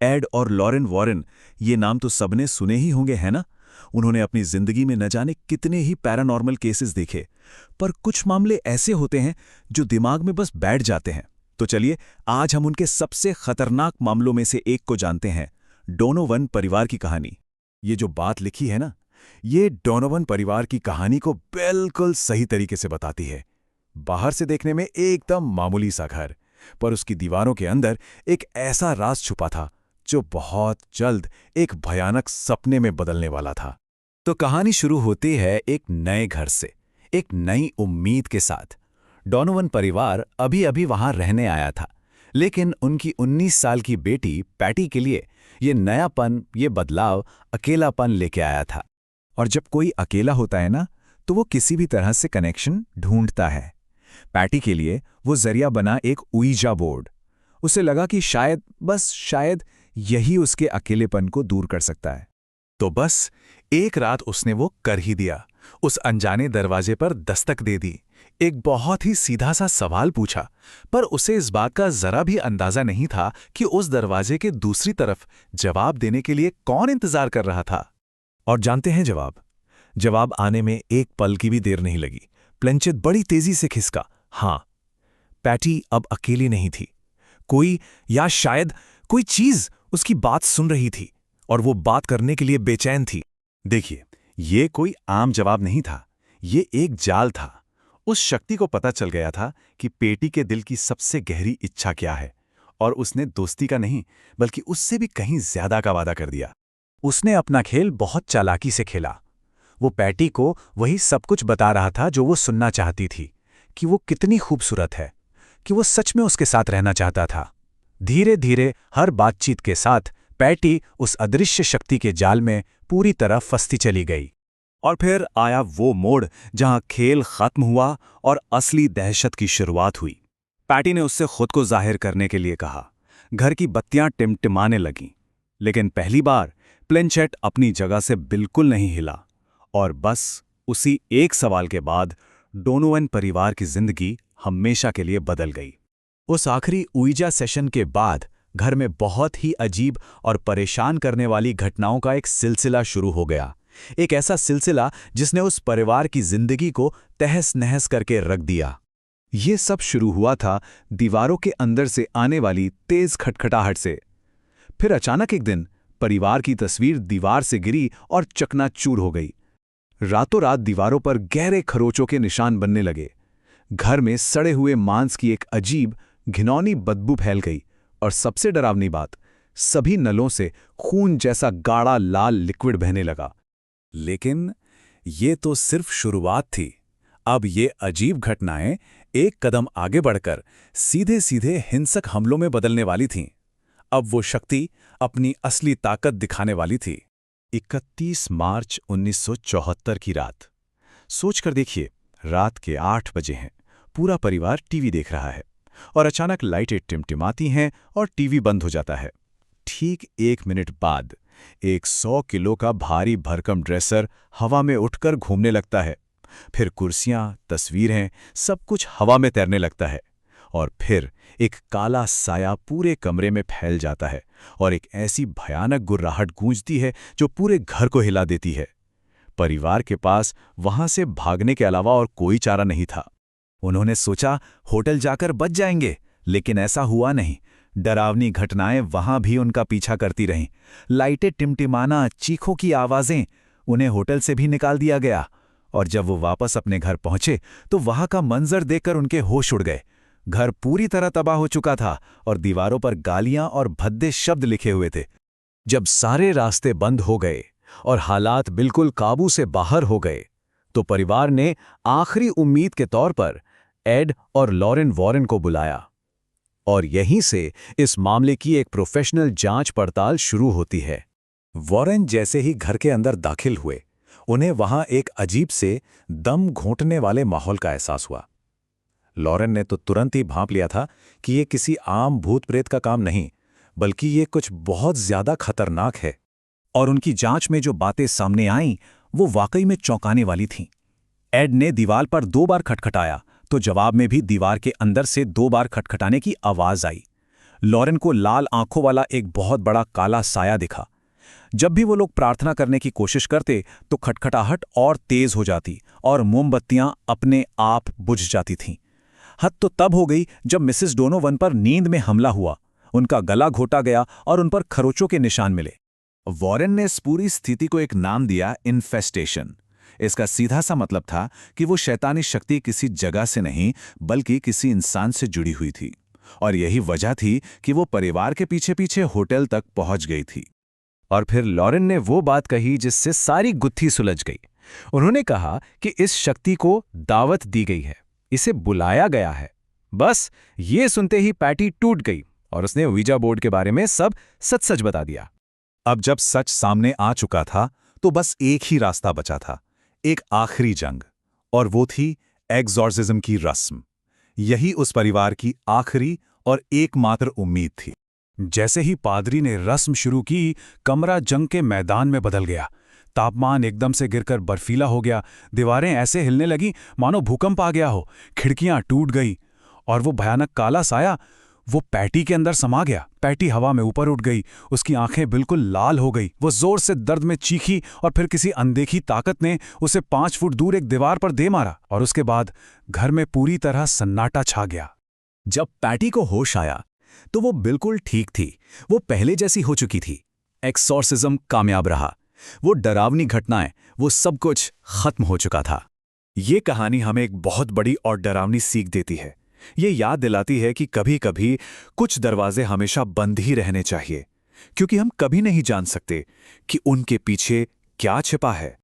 Add और Lauren Warren, ये नाम तो सबने सुने ही होंगे, है ना? उन्होंने अपनी जिंदगी में न जाने कितने ही पैरानॉर्मल केसेस देखे, पर कुछ मामले ऐसे होते हैं जो दिमाग में बस बैठ जाते हैं। तो चलिए आज हम उनके सबसे खतरनाक मामलों में से एक को जानते हैं, डोनोवन परिवार की कहानी। ये जो बात लिखी है ना, ये डोनोवन परिवार की कहानी को बिल्कुल सही तरीके से बताती है। बाहर से देखने में एकदम मामूली सा घर, पर उसकी दीवारों के अंदर एक ऐसा राज छुपा था जो बहुत जल्द एक भयानक सपने में बदलने वाला था। तो कहानी शुरू होती है एक नए घर से, एक नई उम्मीद के साथ। डोनोवन परिवार अभी अभी वहां रहने आया था, लेकिन उनकी 19 साल की बेटी पैटी के लिए ये नयापन, ये बदलाव, अकेलापन लेके आया था। और जब कोई अकेला होता है ना, तो वो किसी भी तरह से कनेक्शन ढूंढता है। पैटी के लिए वो जरिया बना एक उईजा बोर्ड। उसे लगा कि शायद, बस शायद, यही उसके अकेलेपन को दूर कर सकता है। तो बस एक रात उसने वो कर ही दिया। उस अनजाने दरवाजे पर दस्तक दे दी, एक बहुत ही सीधा सा सवाल पूछा, पर उसे इस बात का जरा भी अंदाजा नहीं था कि उस दरवाजे के दूसरी तरफ जवाब देने के लिए कौन इंतजार कर रहा था। और जानते हैं जवाब आने में एक पल की भी देर नहीं लगी। प्लेंचेट बड़ी तेजी से खिसका। हाँ, पैटी अब अकेली नहीं थी। कोई, या शायद कोई चीज उसकी बात सुन रही थी, और वो बात करने के लिए बेचैन थी। देखिए, ये कोई आम जवाब नहीं था, ये एक जाल था। उस शक्ति को पता चल गया था कि पेटी के दिल की सबसे गहरी इच्छा क्या है, और उसने दोस्ती का नहीं, बल्कि उससे भी कहीं ज्यादा का वादा कर दिया। उसने अपना खेल बहुत चालाकी से खेला। वो पैटी को वही सब कुछ बता रहा था जो वो सुनना चाहती थी, कि वो कितनी खूबसूरत है, कि वो सच में उसके साथ रहना चाहता था। धीरे धीरे हर बातचीत के साथ पैटी उस अदृश्य शक्ति के जाल में पूरी तरह फंसती चली गई। और फिर आया वो मोड़ जहां खेल खत्म हुआ और असली दहशत की शुरुआत हुई। पैटी ने उससे खुद को जाहिर करने के लिए कहा। घर की बत्तियां टिमटिमाने लगीं, लेकिन पहली बार प्लेंचेट अपनी जगह से बिल्कुल नहीं हिला। और बस उसी एक सवाल के बाद डोनोवन परिवार की जिंदगी हमेशा के लिए बदल गई। उस आखिरी उईजा सेशन के बाद घर में बहुत ही अजीब और परेशान करने वाली घटनाओं का एक सिलसिला शुरू हो गया। एक ऐसा सिलसिला जिसने उस परिवार की जिंदगी को तहस-नहस करके रख दिया। ये सब शुरू हुआ था दीवारों के अंदर से आने वाली तेज खटखटाहट से। फिर अचानक एक दिन परिवार की तस्वीर दीवार से गिरी और चकनाचूर हो गई। रातों रात दीवारों पर गहरे खरोचों के निशान बनने लगे। घर में सड़े हुए मांस की एक अजीब, घिनौनी बदबू फैल गई, और सबसे डरावनी बात, सभी नलों से खून जैसा गाढ़ा लाल लिक्विड बहने लगा। लेकिन ये तो सिर्फ शुरुआत थी। अब ये अजीब घटनाएं एक कदम आगे बढ़कर सीधे सीधे हिंसक हमलों में बदलने वाली थीं। अब वो शक्ति अपनी असली ताकत दिखाने वाली थी। 31 मार्च 1974 की रात। सोचकर देखिए, रात के 8 बजे हैं, पूरा परिवार टीवी देख रहा है, और अचानक लाइटें टिमटिमाती हैं और टीवी बंद हो जाता है। ठीक 1 मिनट बाद एक 100 किलो का भारी भरकम ड्रेसर हवा में उठकर घूमने लगता है। फिर कुर्सियां, तस्वीरें, सब कुछ हवा में तैरने लगता है। और फिर एक काला साया पूरे कमरे में फैल जाता है, और एक ऐसी भयानक गुर्राहट गूंजती है जो पूरे घर को हिला देती है। परिवार के पास वहां से भागने के अलावा और कोई चारा नहीं था। उन्होंने सोचा होटल जाकर बच जाएंगे, लेकिन ऐसा हुआ नहीं। डरावनी घटनाएं वहां भी उनका पीछा करती रहीं। लाइटें टिमटिमाना, चीखों की आवाजें, उन्हें होटल से भी निकाल दिया गया। और जब वो वापस अपने घर पहुंचे तो वहां का मंजर देखकर उनके होश उड़ गए। घर पूरी तरह तबाह हो चुका था, और दीवारों पर गालियां और भद्दे शब्द लिखे हुए थे। जब सारे रास्ते बंद हो गए और हालात बिल्कुल काबू से बाहर हो गए, तो परिवार ने आखिरी उम्मीद के तौर पर एड और लॉरेन वॉरेन को बुलाया। और यहीं से इस मामले की एक प्रोफेशनल जांच पड़ताल शुरू होती है। वॉरेन जैसे ही घर के अंदर दाखिल हुए, उन्हें वहां एक अजीब से दम घोंटने वाले माहौल का एहसास हुआ। लॉरेन ने तो तुरंत ही भांप लिया था कि ये किसी आम भूत प्रेत का काम नहीं, बल्कि ये कुछ बहुत ज्यादा खतरनाक है। और उनकी जांच में जो बातें सामने आईं, वो वाकई में चौंकाने वाली थीं। एड ने दीवार पर 2 बार खटखटाया, तो जवाब में भी दीवार के अंदर से 2 बार खटखटाने की आवाज आई। लॉरेन को लाल आंखों वाला एक बहुत बड़ा काला साया दिखा। जब भी वो लोग प्रार्थना करने की कोशिश करते तो खटखटाहट और तेज हो जाती और मोमबत्तियां अपने आप बुझ जाती थीं। हद तो तब हो गई जब मिसेस डोनोवन पर नींद में हमला हुआ। उनका गला घोटा गया और उन पर खरोचों के निशान मिले। वॉरेन ने इस पूरी स्थिति को एक नाम दिया, इन्फेस्टेशन। इसका सीधा सा मतलब था कि वो शैतानी शक्ति किसी जगह से नहीं बल्कि किसी इंसान से जुड़ी हुई थी, और यही वजह थी कि वो परिवार के पीछे पीछे होटल तक पहुंच गई थी। और फिर लॉरेन ने वो बात कही जिससे सारी गुत्थी सुलझ गई। उन्होंने कहा कि इस शक्ति को दावत दी गई है, इसे बुलाया गया है। बस ये सुनते ही पैटी टूट गई और उसने वीजा बोर्ड के बारे में सब सच सच बता दिया। अब जब सच सामने आ चुका था तो बस एक ही रास्ता बचा था, एक आखिरी जंग, और वो थी एग्जॉर्सिज्म की रस्म। यही उस परिवार की आखिरी और एकमात्र उम्मीद थी। जैसे ही पादरी ने रस्म शुरू की, कमरा जंग के मैदान में बदल गया। तापमान एकदम से गिरकर बर्फीला हो गया। दीवारें ऐसे हिलने लगी मानो भूकंप आ गया हो। खिड़कियां टूट गई और वो भयानक काला साया वो पैटी के अंदर समा गया। पैटी हवा में ऊपर उठ गई, उसकी आंखें बिल्कुल लाल हो गई। वो जोर से दर्द में चीखी और फिर किसी अनदेखी ताकत ने उसे 5 फुट दूर एक दीवार पर दे मारा, और उसके बाद घर में पूरी तरह सन्नाटा छा गया। जब पैटी को होश आया तो वो बिल्कुल ठीक थी। वो पहले जैसी हो चुकी थी। एक्सॉर्सिज्म कामयाब रहा। वो डरावनी घटनाएं, वो सब कुछ खत्म हो चुका था। ये कहानी हमें एक बहुत बड़ी और डरावनी सीख देती है। ये याद दिलाती है कि कभी-कभी कुछ दरवाजे हमेशा बंद ही रहने चाहिए, क्योंकि हम कभी नहीं जान सकते कि उनके पीछे क्या छिपा है।